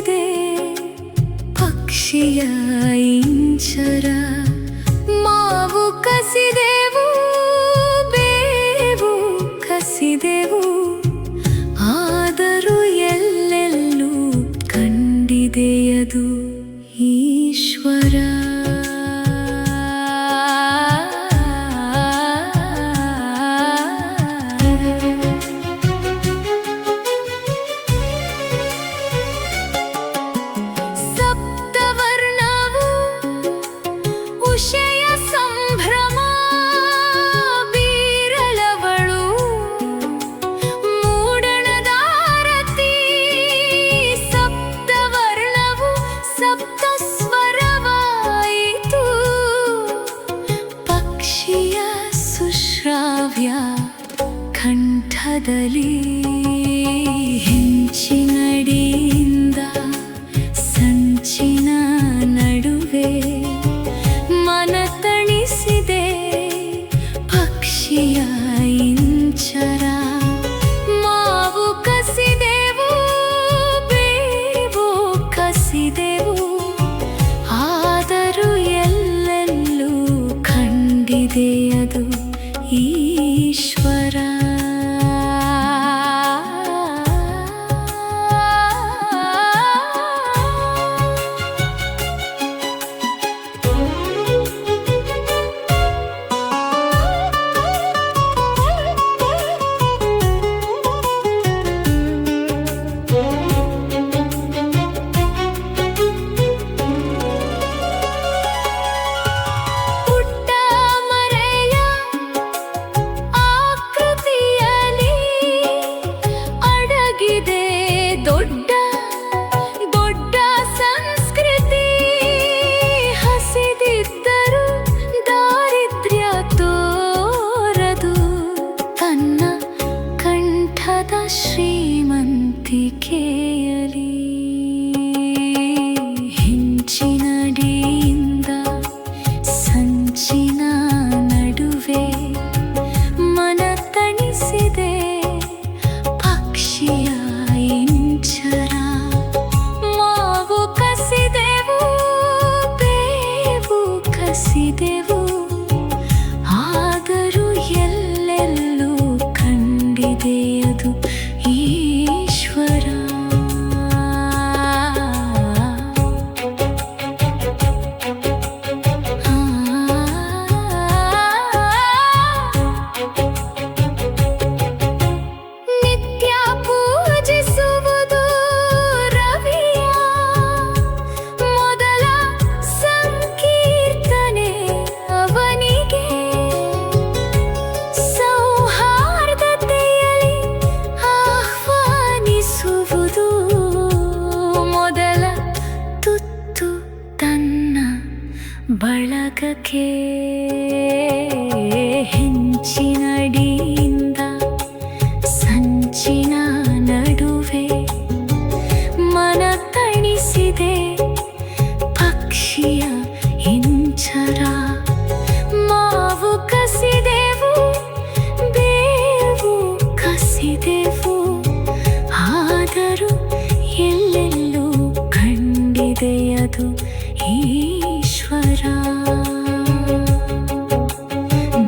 ಕಸಿದೆ ಪಕ್ಷಿಯ ಇಂಚರ. ಮಾವು ಕಸಿದೆವು, ಬೇವು ಕಸಿದೆವು, ಆದರೂ ಎಲ್ಲೆಲ್ಲೂ ಕಂಡಿದೆಯದು ಈಶ್ವರ. ಉಷೆಯ ಸಂಭ್ರಮ ಬೀರಲವಳು, ಮೂಡಣದಾರತಿ ಸಪ್ತವರ್ಣವು ಸಪ್ತ ಸ್ವರವಾಯಿತು. ಪಕ್ಷಿಯ ಸುಶ್ರಾವ್ಯ ಕಂಠದಲ್ಲಿ ಹೆಂಚಿನಡಿಯಿಂದ ಸಂಚಿನ ನಡುವೆ ಮನತಣಿಸಿದೆ ಪಕ್ಷಿಯ ಇಂಚರ. ಮಾವು ಕಸಿದೆವು, ಬೇವು ಕಸಿದೆವು, ಆದರೂ ಎಲ್ಲೆಲ್ಲೂ ಕಂಡಿದೆಯದು ಈಶ್ವರ. ದೊಡ್ಡ ದೊಡ್ಡ ಸಂಸ್ಕೃತಿ ಹಸಿದಿದ್ದರೂ ದಾರಿದ್ರ್ಯ ತೋರದು. ತನ್ನ ಕಂಠದ ಶ್ರೀಮಂತಿಕೆಯಲಿ ಹೆಂಚಿನಡಿಯಿಂದ ಸಂಚಿನ ನಡುವೆ ಮನತಣಿಸಿದೆ ಪಕ್ಷಿಯ ಇಂಚರ. ಮಾವು ಕಸಿದೆವು, ಬೇವು ಕಸಿದೆವು, ಆದರೂ ಎಲ್ಲೆಲ್ಲೂ ಕಂಡಿದೆಯದು ಈಶ್ವರ. ನಿತ್ಯ ಪೂಜಿಸುವುದು ರವಿಯ ಮೊದಲ ಸಂಕೀರ್ತನೆ ಅವನಿಗೆ. ಸೌಹಾರ್ದತೆಯಲ್ಲಿ ಆಹ್ವಾನಿಸುವುದು ಮೊದಲ ತುತ್ತು ತನ್ನ ಬಳಗಕ್ಕೆ. ಹೆಂಚಿನಡಿಯಿಂದ ಸಂಚಿನ ನಡುವೆ ಮನತಣಿಸಿದೆ ಪಕ್ಷಿಯ ಇಂಚರ. ಮಾವು ಕಸಿದೆವು, ಬೇವು ಕಸಿದೆವು, ಆದರೂ ಎಲ್ಲೆಲ್ಲೂ ಕಂಡಿದೆಯದು ಈಶ್ವರ.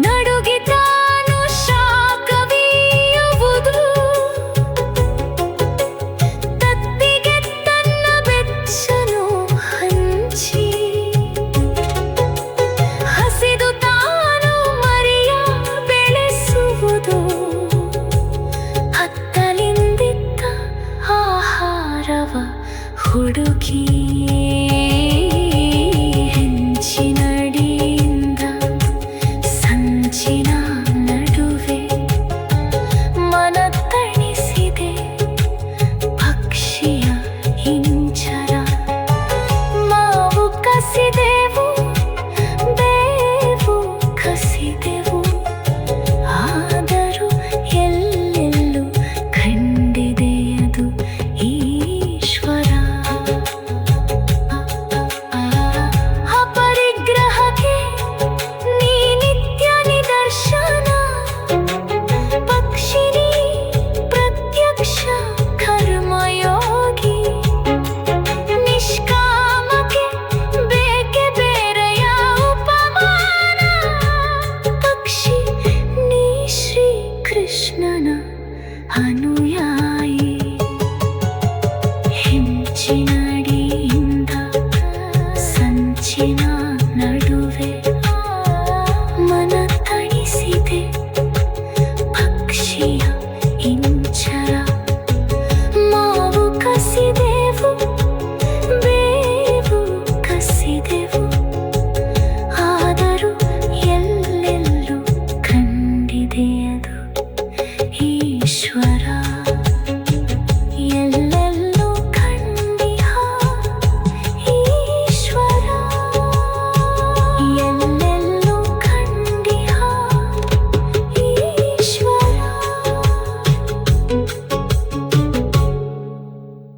ನಡುಗಿತಾನು ಶಾಖವೀಯುವುದು, ತತ್ತಿಗೆ ತನ್ನ ಬೆಚ್ಚನು ಹಂಚಿ, ಹಸಿದು ತಾನು ಮರಿಯ ಬೆಳೆಸುವುದು, ಹತ್ತಲಿಂದಿದ್ದ ಆಹಾರವ ಹುಡುಕಿ. ಹೆಂಚಿನಡಿಯಿಂದ ಸಂಚಿನ ನಡುವೆ ಮನತಣಿಸಿದೆ ಪಕ್ಷಿಯ ಇಂಚರ. ಮಾವು ಕಸಿದೆವು, ಬೇವು ಕಸಿದೆವು, ಆದರೂ ಎಲ್ಲೆಲ್ಲೂ ಕಂಡಿದೆಯದು ಈಶ್ವರ. ಮಿಂಚಿನ